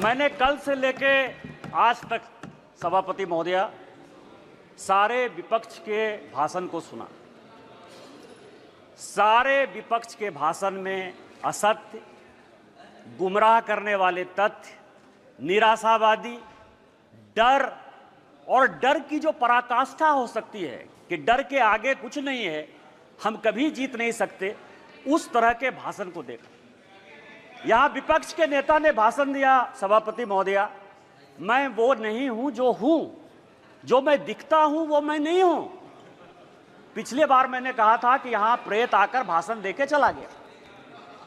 मैंने कल से लेके आज तक सभापति महोदया सारे विपक्ष के भाषण को सुना। सारे विपक्ष के भाषण में असत्य, गुमराह करने वाले तथ्य, निराशावादी, डर और डर की जो पराकाष्ठा हो सकती है कि डर के आगे कुछ नहीं है, हम कभी जीत नहीं सकते, उस तरह के भाषण को देखा। यहां विपक्ष के नेता ने भाषण दिया, सभापति महोदया, मैं वो नहीं हूं जो हूं, जो मैं दिखता हूं वो मैं नहीं हूं। पिछली बार मैंने कहा था कि यहां प्रेत आकर भाषण देके चला गया।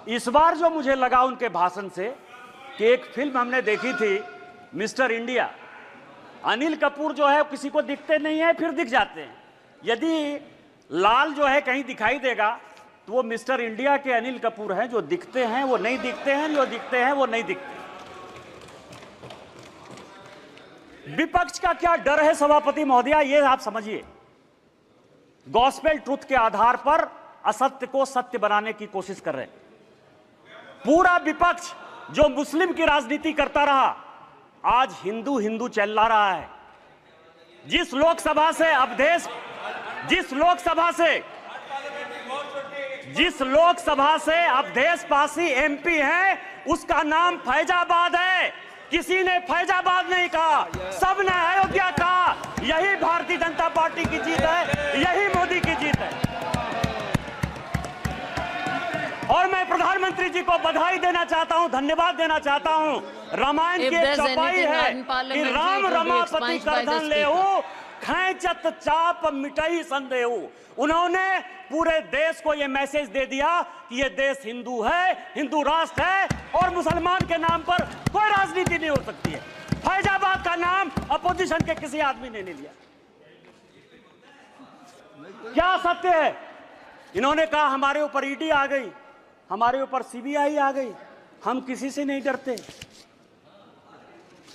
इस बार जो मुझे लगा उनके भाषण से कि एक फिल्म हमने देखी थी मिस्टर इंडिया, अनिल कपूर जो है किसी को दिखते नहीं है, फिर दिख जाते हैं। यदि लाल जो है कहीं दिखाई देगा तो वो मिस्टर इंडिया के अनिल कपूर हैं, जो दिखते हैं वो नहीं दिखते हैं, जो दिखते हैं वो नहीं दिखते। विपक्ष का क्या डर है सभापति महोदया, ये आप समझिए। गॉस्पेल ट्रुथ के आधार पर असत्य को सत्य बनाने की कोशिश कर रहे हैं। पूरा विपक्ष जो मुस्लिम की राजनीति करता रहा, आज हिंदू हिंदू चिल्ला रहा है। जिस लोकसभा से अवधेशपासी एमपी है, उसका नाम फैजाबाद है। किसी ने फैजाबाद नहीं कहा, सबने अयोध्या कहा। यही भारतीय जनता पार्टी की जीत है, यही मोदी की जीत है। और मैं प्रधानमंत्री जी को बधाई देना चाहता हूं, धन्यवाद देना चाहता हूं। रामायण की एक चौपाई है कि राम रमापति करधन लेहु, खैंचत चाप मिटई संदेहु। उन्होंने पूरे देश को यह मैसेज दे दिया कि यह देश हिंदू है, हिंदू राष्ट्र है और मुसलमान के नाम पर कोई राजनीति नहीं हो सकती है। फैजाबाद का नाम अपोजिशन के किसी आदमी ने नहीं लिया। क्या सत्य है? इन्होंने कहा हमारे ऊपर ईडी आ गई, हमारे ऊपर सीबीआई आ गई, हम किसी से नहीं डरते।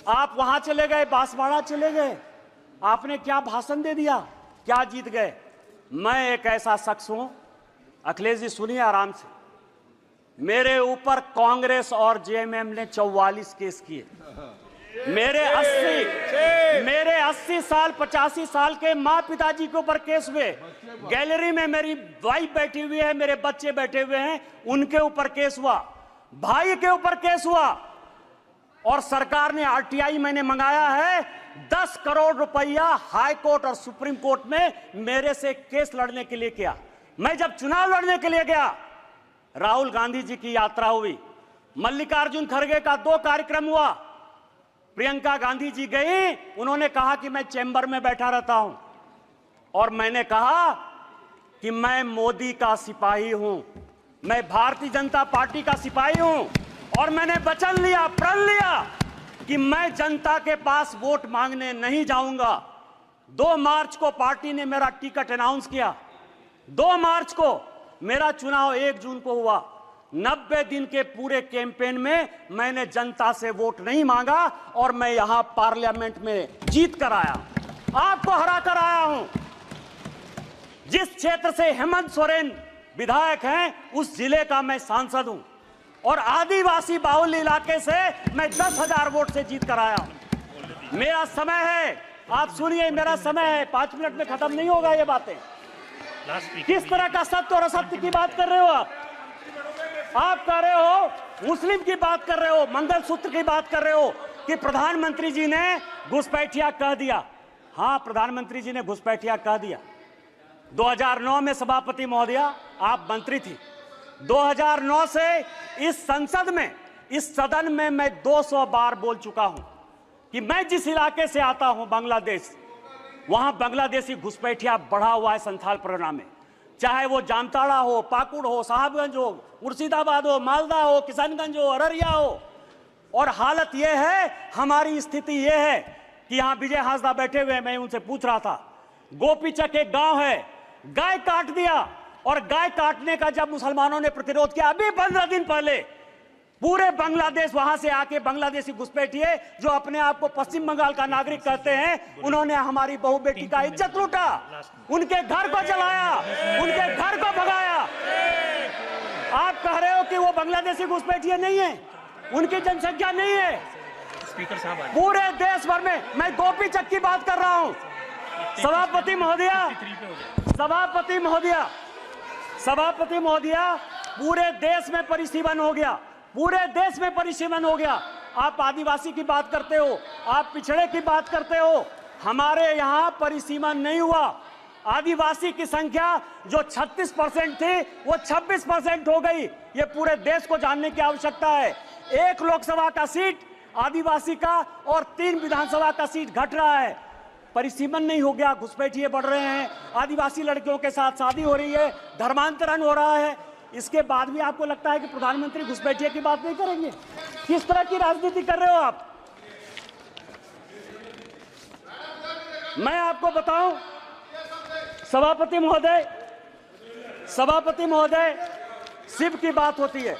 आप वहां चले गए, बांसवाड़ा चले गए, आपने क्या भाषण दे दिया, क्या जीत गए? मैं एक ऐसा शख्स हूं, अखिलेश जी सुनिए आराम से, मेरे ऊपर कांग्रेस और जेएमएम ने 44 केस किए। मेरे 80 साल 85 साल के माँ पिताजी के ऊपर केस हुए। गैलरी में मेरी वाइफ बैठी हुई है, मेरे बच्चे बैठे हुए हैं, उनके ऊपर केस हुआ, भाई के ऊपर केस हुआ। और सरकार ने आरटीआई मैंने मंगाया है, 10 करोड़ रुपया हाई कोर्ट और सुप्रीम कोर्ट में मेरे से केस लड़ने के लिए किया। मैं जब चुनाव लड़ने के लिए गया, राहुल गांधी जी की यात्रा हुई, मल्लिकार्जुन खड़गे का 2 कार्यक्रम हुआ, प्रियंका गांधी जी गई, उन्होंने कहा कि मैं चैम्बर में बैठा रहता हूं और मैंने कहा कि मैं मोदी का सिपाही हूं, मैं भारतीय जनता पार्टी का सिपाही हूं और मैंने वचन लिया, प्रण लिया कि मैं जनता के पास वोट मांगने नहीं जाऊंगा। 2 मार्च को पार्टी ने मेरा टिकट अनाउंस किया, 2 मार्च को मेरा चुनाव 1 जून को हुआ। 90 दिन के पूरे कैंपेन में मैंने जनता से वोट नहीं मांगा और मैं यहां पार्लियामेंट में जीत कर आया, आपको हरा कर आया हूं। जिस क्षेत्र से हेमंत सोरेन विधायक हैं, उस जिले का मैं सांसद हूं और आदिवासी बाहुल्य इलाके से मैं 10,000 वोट से जीत कर आया हूं। मेरा समय है, आप सुनिए, मेरा समय है, 5 मिनट में खत्म नहीं होगा ये बातें। किस तरह का सत्य और असत्य की बात कर रहे हो आप कह रहे हो, मुस्लिम की बात कर रहे हो, मंगलसूत्र की बात कर रहे हो कि प्रधानमंत्री जी ने घुसपैठिया कह दिया। हां, प्रधानमंत्री जी ने घुसपैठिया कह दिया। 2009 में सभापति महोदया आप मंत्री थी। 2009 से इस संसद में, इस सदन में मैं 200 बार बोल चुका हूं कि मैं जिस इलाके से आता हूं बांग्लादेश, वहां बांग्लादेशी घुसपैठिया बढ़ा हुआ है संथाल परगना में। चाहे वो जामताड़ा हो, पाकुड़ हो, साहबगंज हो, मुर्शिदाबाद हो, मालदा हो, किशनगंज हो, अररिया हो। और हालत यह है, हमारी स्थिति यह है कि यहां विजय हांसदा बैठे हुए, मैं उनसे पूछ रहा था, गोपीचक एक गांव है, गाय काट दिया और गाय काटने का जब मुसलमानों ने प्रतिरोध किया, अभी 15 दिन पहले पूरे बांग्लादेश वहां से आके बांग्लादेशी घुसपैठिए जो अपने आप को पश्चिम बंगाल का नागरिक कहते हैं, उन्होंने हमारी बहू बेटी का इज्जत लूटा, उनके घर को जलाया, उनके घर को भगाया। आप कह रहे हो कि वो बांग्लादेशी घुसपैठिए नहीं है, उनकी जनसंख्या नहीं है। स्पीकर साहब पूरे देश भर में, मैं गोपी चक की बात कर रहा हूं। सभापति महोदया, पूरे देश में परिसीमन हो गया, पूरे देश में परिसीमन हो गया। आप आदिवासी की बात करते हो, आप पिछड़े की बात करते हो, हमारे यहां परिसीमन नहीं हुआ। आदिवासी की संख्या जो 36% थी वो 26% हो गई। ये पूरे देश को जानने की आवश्यकता है। 1 लोकसभा का सीट आदिवासी का और 3 विधानसभा का सीट घट रहा है। परिसीमन नहीं हो गया, घुसपैठिए बढ़ रहे हैं, आदिवासी लड़कियों के साथ शादी हो रही है, धर्मांतरण हो रहा है। इसके बाद भी आपको लगता है कि प्रधानमंत्री घुसपैठिए की बात नहीं करेंगे? किस तरह की राजनीति कर रहे हो आप? मैं आपको बताऊं सभापति महोदय, शिव की बात होती है,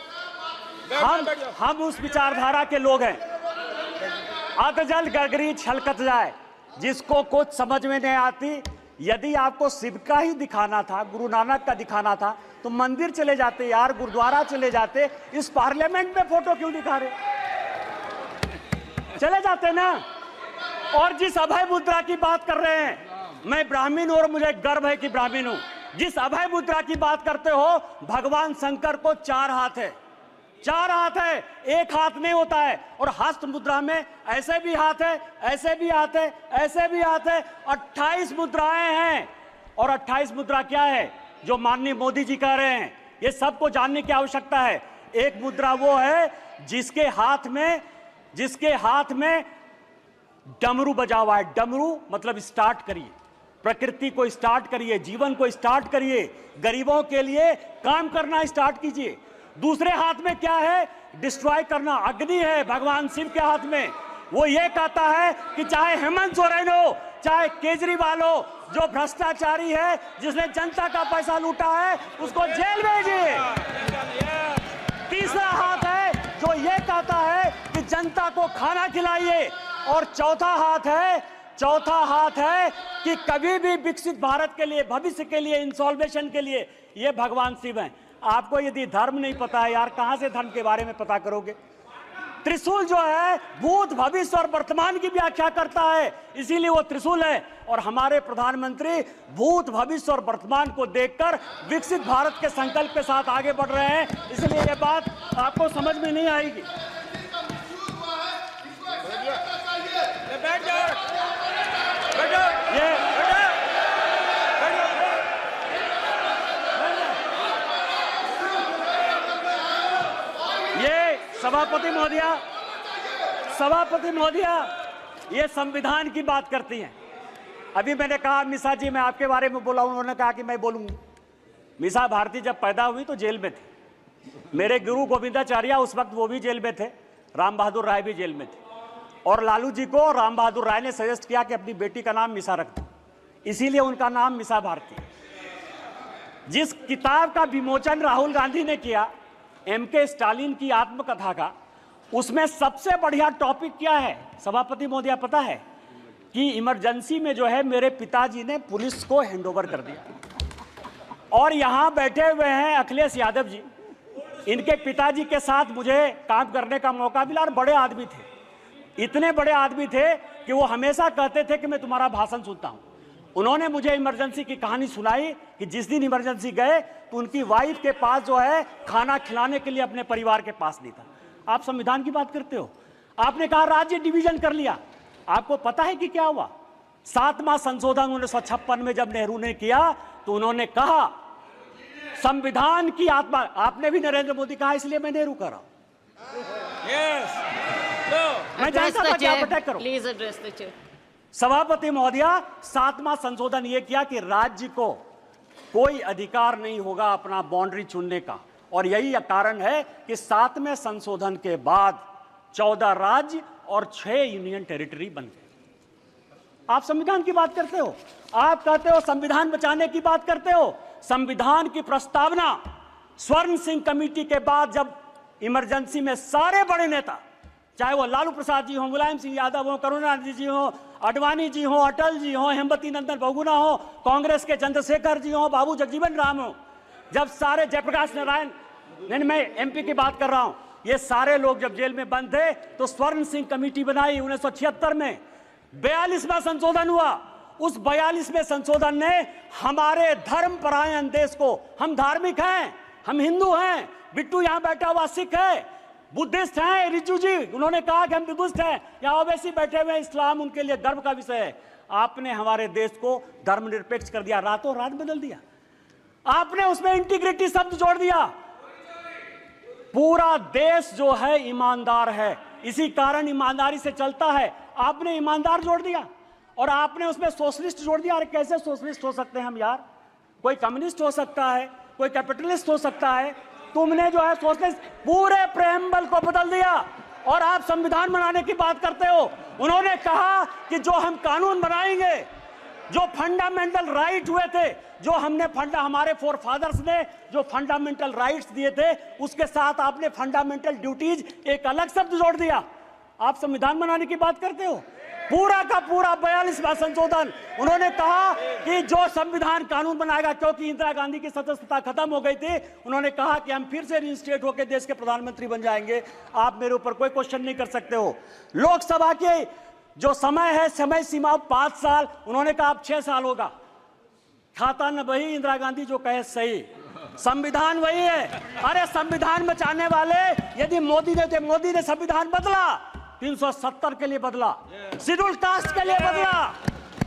हम उस विचारधारा के लोग हैं। अधजल गगरी छलकत जाए, जिसको कुछ समझ में नहीं आती। यदि आपको शिव का ही दिखाना था, गुरु नानक का दिखाना था, तो मंदिर चले जाते यार, गुरुद्वारा चले जाते। इस पार्लियामेंट में फोटो क्यों दिखा रहे? चले जाते ना। और जिस अभय मुद्रा की बात कर रहे हैं, मैं ब्राह्मण हूं और मुझे गर्व है कि ब्राह्मण हूं। जिस अभय मुद्रा की बात करते हो, भगवान शंकर को 4 हाथ है, 4 हाथ है, 1 हाथ नहीं होता है। और हस्त मुद्रा में ऐसे भी हाथ है, ऐसे भी हाथ है, ऐसे भी हाथ है, 28 मुद्राएं हैं। और 28 मुद्रा क्या है जो माननीय मोदी जी कह रहे हैं, ये सबको जानने की आवश्यकता है। एक मुद्रा वो है जिसके हाथ में डमरू बजा हुआ है। डमरू मतलब स्टार्ट करिए, प्रकृति को स्टार्ट करिए, जीवन को स्टार्ट करिए, गरीबों के लिए काम करना स्टार्ट कीजिए। दूसरे हाथ में क्या है? डिस्ट्रॉय करना, अग्नि है भगवान शिव के हाथ में। वो ये कहता है कि चाहे हेमंत सोरेन हो, चाहे केजरीवाल हो, जो भ्रष्टाचारी है, जिसने जनता का पैसा लूटा है, उसको जेल भेजिए। तीसरा हाथ है जो ये कहता है कि जनता को खाना खिलाइए। और चौथा हाथ है कि कभी भी विकसित भारत के लिए, भविष्य के लिए, इंसॉल्वेशन के लिए, ये भगवान शिव हैं। आपको यदि धर्म नहीं पता है यार, कहां से धर्म के बारे में पता करोगे? त्रिशूल जो है भूत, भविष्य और वर्तमान की व्याख्या करता है, इसीलिए वो त्रिशूल है। और हमारे प्रधानमंत्री भूत, भविष्य और वर्तमान को देखकर विकसित भारत के संकल्प के साथ आगे बढ़ रहे हैं, इसलिए ये बात आपको समझ में नहीं आएगी। ये सभापति महोदया ये संविधान की बात करती हैं। अभी मैंने कहा मिसा जी, मैं आपके बारे में बोला, उन्होंने कहा कि मैं बोलूंगी। मिसा भारती जब पैदा हुई तो जेल में थे। मेरे गुरु गोविंदाचार्य उस वक्त वो भी जेल में थे, राम बहादुर राय भी जेल में थे। और लालू जी को राम बहादुर राय ने सजेस्ट किया कि अपनी बेटी का नाम मिसा रख दो, इसीलिए उनका नाम मिसा भारती। जिस किताब का विमोचन राहुल गांधी ने किया, MK स्टालिन की आत्मकथा का, उसमें सबसे बढ़िया टॉपिक क्या है सभापति महोदया पता है? कि इमरजेंसी में जो है मेरे पिताजी ने पुलिस को हैंडओवर कर दिया। और यहां बैठे हुए हैं अखिलेश यादव जी, इनके पिताजी के साथ मुझे काम करने का मौका मिला। और बड़े आदमी थे, इतने बड़े आदमी थे कि वो हमेशा कहते थे कि मैं तुम्हारा भाषण सुनता हूं। उन्होंने मुझे इमरजेंसी की कहानी सुनाई कि जिस दिन इमरजेंसी गए तो उनकी वाइफ के पास जो है खाना खिलाने के लिए अपने परिवार के पास नहीं था। आप संविधान की बात करते हो, आपने कहा राज्य डिवीजन कर लिया। आपको पता है कि क्या हुआ? 7वां संशोधन 1956 में जब नेहरू ने किया तो उन्होंने कहा संविधान की आत्मा, आपने भी नरेंद्र मोदी कहा, इसलिए मैं नेहरू कर रहा हूं। मैं जानता था कि आप अटैक करो। Please address the chair. सभापति महोदया, 7वां संशोधन यह किया कि राज्य को कोई अधिकार नहीं होगा अपना बाउंड्री चुनने का। और यही कारण है कि 7वें संशोधन के बाद 14 राज्य और 6 यूनियन टेरिटरी बन गए। आप संविधान की बात करते हो, आप कहते हो संविधान बचाने की बात करते हो। संविधान की प्रस्तावना स्वर्ण सिंह कमेटी के बाद जब इमरजेंसी में सारे बड़े नेता, चाहे वो लालू प्रसाद जी हो, मुलायम सिंह यादव हो, करुणानिधि जी हो, अडवाणी जी हो, अटल जी हो, हेमवती नंदन बहुगुणा हो, कांग्रेस के चंद्रशेखर जी हो, बाबू जगजीवन राम हो, जब सारे जयप्रकाश नारायण, नहीं मैं MP की बात कर रहा हूं, ये सारे लोग जब जेल में बंद थे तो स्वर्ण सिंह कमेटी बनाई 1976 में, 42वां संशोधन हुआ। उस 42वें संशोधन ने हमारे धर्मपरायण देश को, हम धार्मिक हैं, हम हिंदू हैं, बिट्टू यहां बैठा हुआ सिख है, बुद्धिस्ट हैं, रिजू जी उन्होंने कहा कि हम बुद्धिस्ट हैं, यहां ओवैसी बैठे हुए हैं, इस्लाम उनके लिए गर्व का विषय है। आपने हमारे देश को धर्मनिरपेक्ष कर दिया, रातों रात बदल दिया। आपने उसमें इंटीग्रिटी शब्द जोड़ दिया। पूरा देश जो है ईमानदार है, इसी कारण ईमानदारी से चलता है। आपने ईमानदार जोड़ दिया और आपने उसमें सोशलिस्ट जोड़ दिया। अरे कैसे सोशलिस्ट हो सकते हैं हम यार? कोई कम्युनिस्ट हो सकता है, कोई कैपिटलिस्ट हो सकता है, तुमने जो है सोशलिस्ट पूरे प्रेम्बल को बदल दिया और आप संविधान बनाने की बात करते हो। उन्होंने कहा कि जो हम कानून बनाएंगे, जो फंडामेंटल राइट हुए थे, जो हमने हमारे फोर फादर्स ने जो फंडामेंटल राइट्स दिए थे, उसके साथ आपने फंडामेंटल ड्यूटीज एक अलग शब्द जोड़ दिया। आप संविधान बनाने की बात करते हो। पूरा का पूरा 42वां संशोधन, उन्होंने कहा कि जो संविधान कानून बनाएगा, क्योंकि इंदिरा गांधी की सदस्यता खत्म हो गई थी, उन्होंने कहा कि हम फिर से रिइंस्टेट होकर देश के प्रधानमंत्री बन जाएंगे। आप मेरे ऊपर कोई क्वेश्चन नहीं कर सकते हो। लोकसभा के जो समय है, समय सीमा 5 साल, उन्होंने कहा अब 6 साल होगा। खाता न वही, इंदिरा गांधी जो कहे सही, संविधान वही है। अरे संविधान बचाने वाले यदि मोदी ने संविधान बदला, 370 के लिए बदला, शेड्यूल कास्ट के लिए बदला,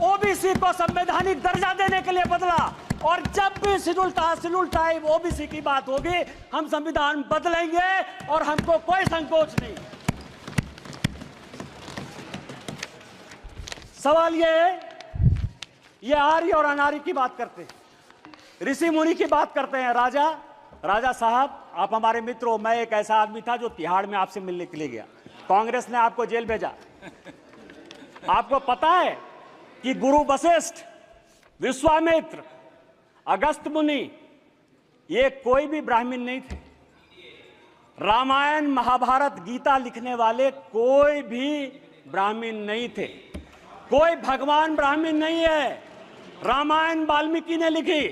ओबीसी को संवैधानिक दर्जा देने के लिए बदला। और जब भी शेड्यूल टाइप ओबीसी की बात होगी, हम संविधान बदलेंगे और हमको कोई संकोच नहीं। सवाल ये है, ये आर्य और अनार्य की बात करते हैं, ऋषि मुनि की बात करते हैं। राजा साहब, आप हमारे मित्र हो। मैं एक ऐसा आदमी था जो तिहाड़ में आपसे मिलने के लिए गया, कांग्रेस ने आपको जेल भेजा। आपको पता है कि गुरु वशिष्ठ, विश्वामित्र, अगस्त मुनि, ये कोई भी ब्राह्मण नहीं थे। रामायण, महाभारत, गीता लिखने वाले कोई भी ब्राह्मण नहीं थे। कोई भगवान ब्राह्मण नहीं है। रामायण वाल्मीकि ने लिखी,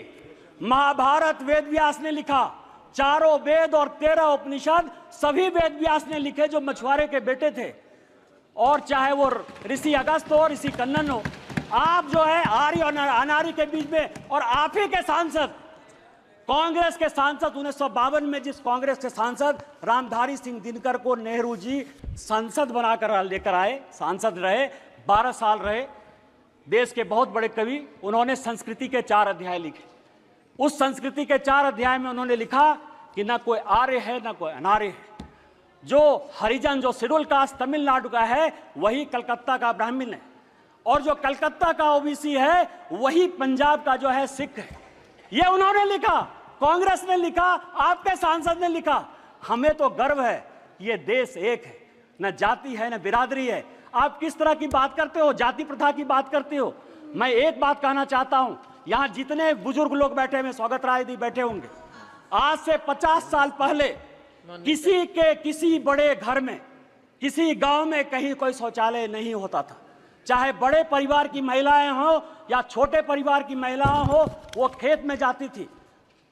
महाभारत वेद व्यास ने लिखा, चारों वेद और 13 उपनिषद सभी वेद व्यास ने लिखे, जो मछुआरे के बेटे थे। और चाहे वो ऋषि अगस्त हो, ऋषि कन्नन हो, आप जो है आर्य और अनार्य के बीच में। और आप ही के सांसद, कांग्रेस के सांसद, 1952 में जिस कांग्रेस के सांसद रामधारी सिंह दिनकर को नेहरू जी संसद बनाकर लेकर आए, सांसद रहे, 12 साल रहे, देश के बहुत बड़े कवि, उन्होंने संस्कृति के 4 अध्याय लिखे। उस संस्कृति के 4 अध्याय में उन्होंने लिखा कि ना कोई आर्य है ना कोई अनार्य है। जो हरिजन, जो शेड्यूल कास्ट तमिलनाडु का है, वही कलकत्ता का ब्राह्मण है, और जो कलकत्ता का ओबीसी है, वही पंजाब का जो है सिख है। ये उन्होंने लिखा, कांग्रेस ने लिखा, आपके सांसद ने लिखा। हमें तो गर्व है, ये देश एक है, न जाति है न बिरादरी है। आप किस तरह की बात करते हो, जाति प्रथा की बात करते हो। मैं एक बात कहना चाहता हूं, यहां जितने बुजुर्ग लोग बैठे हुए, स्वागत राय जी बैठे होंगे, आज से 50 साल पहले किसी बड़े घर में, किसी गांव में कहीं कोई शौचालय नहीं होता था। चाहे बड़े परिवार की महिलाएं हो या छोटे परिवार की महिलाएं हो, वो खेत में जाती थी।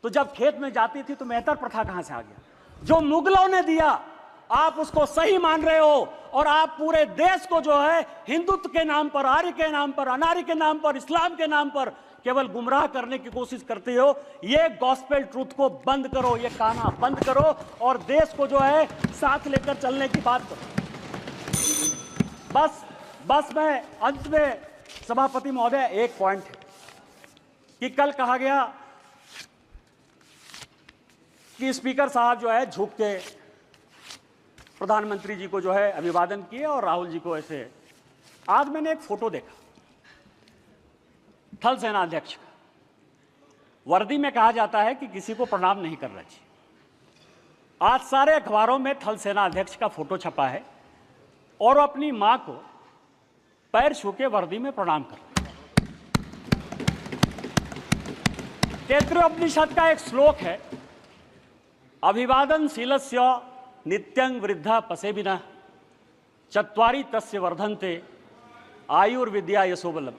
तो जब खेत में जाती थी तो मेहतर प्रथा कहां से आ गया? जो मुगलों ने दिया, आप उसको सही मान रहे हो, और आप पूरे देश को जो है हिंदुत्व के नाम पर, आर्य के नाम पर, अनार्य के नाम पर, इस्लाम के नाम पर केवल गुमराह करने की कोशिश करते हो। ये गॉस्पेल ट्रूथ को बंद करो, ये कहना बंद करो, और देश को जो है साथ लेकर चलने की बात करो। बस मैं अंत में, सभापति महोदय, एक पॉइंट है कि कल कहा गया कि स्पीकर साहब जो है झुक के प्रधानमंत्री जी को जो है अभिवादन किए और राहुल जी को ऐसे। आज मैंने एक फोटो देखा थल सेना अध्यक्ष का, वर्दी में कहा जाता है कि किसी को प्रणाम नहीं करना चाहिए। आज सारे अखबारों में थल सेना अध्यक्ष का फोटो छपा है और अपनी मां को पैर छू के वर्दी में प्रणाम कर रहे हैं। तैत्तिरीय उपनिषद का एक श्लोक है, अभिवादनशीलस्य नित्यं वृद्धा पसेबिनः चत्वारि तस्य वर्धन्ते आयुर्विद्या यशोबलम।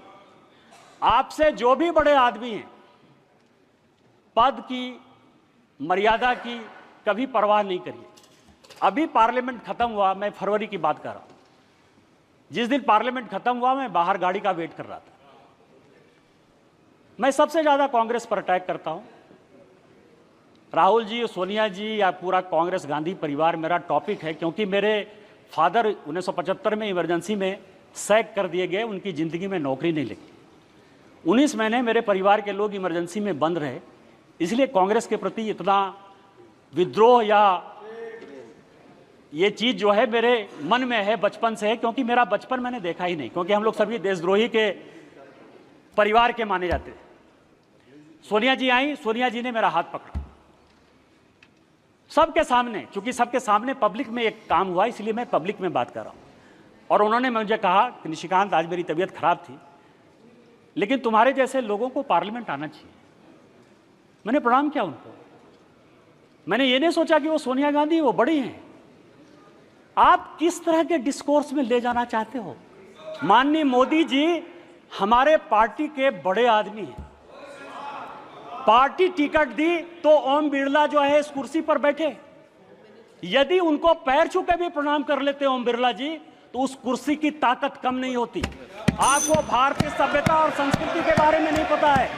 आपसे जो भी बड़े आदमी हैं, पद की, मर्यादा की कभी परवाह नहीं करिए। अभी पार्लियामेंट खत्म हुआ, मैं फरवरी की बात कर रहा हूं। जिस दिन पार्लियामेंट खत्म हुआ मैं बाहर गाड़ी का वेट कर रहा था। मैं सबसे ज्यादा कांग्रेस पर अटैक करता हूं। राहुल जी, सोनिया जी या पूरा कांग्रेस गांधी परिवार मेरा टॉपिक है, क्योंकि मेरे फादर 1975 में इमरजेंसी में सैक कर दिए गए, उनकी जिंदगी में नौकरी नहीं लगी। 19 महीने मेरे परिवार के लोग इमरजेंसी में बंद रहे, इसलिए कांग्रेस के प्रति इतना विद्रोह या ये चीज जो है मेरे मन में है, बचपन से है, क्योंकि मेरा बचपन मैंने देखा ही नहीं, क्योंकि हम लोग सभी देशद्रोही के परिवार के माने जाते थे। सोनिया जी आई, सोनिया जी ने मेरा हाथ पकड़ा सबके सामने, चूंकि सबके सामने पब्लिक में एक काम हुआ, इसलिए मैं पब्लिक में बात कर रहा हूं। और उन्होंने मुझे कहा कि निशिकांत, आज मेरी तबीयत खराब थी, लेकिन तुम्हारे जैसे लोगों को पार्लियामेंट आना चाहिए। मैंने प्रणाम किया उनको। मैंने ये नहीं सोचा कि वो सोनिया गांधी, वो बड़ी हैं। आप किस तरह के डिस्कोर्स में ले जाना चाहते हो? माननीय मोदी जी हमारे पार्टी के बड़े आदमी हैं। पार्टी टिकट दी तो ओम बिरला जो है इस कुर्सी पर बैठे। यदि उनको पैर छू के भी प्रणाम कर लेते ओम बिरला जी, तो उस कुर्सी की ताकत कम नहीं होती। आपको भारतीय सभ्यता और संस्कृति के बारे में नहीं पता है,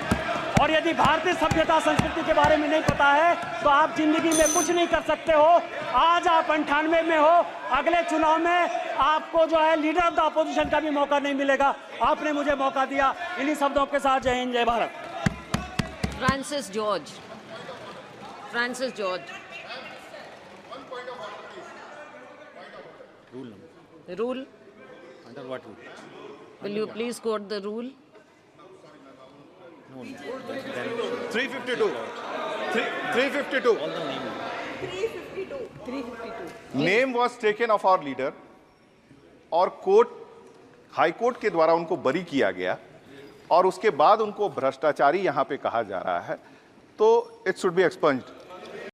और यदि भारतीय सभ्यता संस्कृति के बारे में नहीं पता है तो आप जिंदगी में कुछ नहीं कर सकते हो। आज आप 98 में हो, अगले चुनाव में आपको जो है लीडर ऑफ द अपोजिशन का भी मौका नहीं मिलेगा। आपने मुझे मौका दिया। इन्हीं शब्दों के साथ जय हिंद, जय Bharat. Francis George. Rule. Under what rule? Will you please quote the rule? No. 352. 352. All the name. 352. Name was taken of our leader और कोर्ट, हाई कोर्ट के द्वारा उनको बरी किया गया, और उसके बाद उनको भ्रष्टाचारी यहाँ पे कहा जा रहा है, तो इट शुड बी एक्सपंज्ड।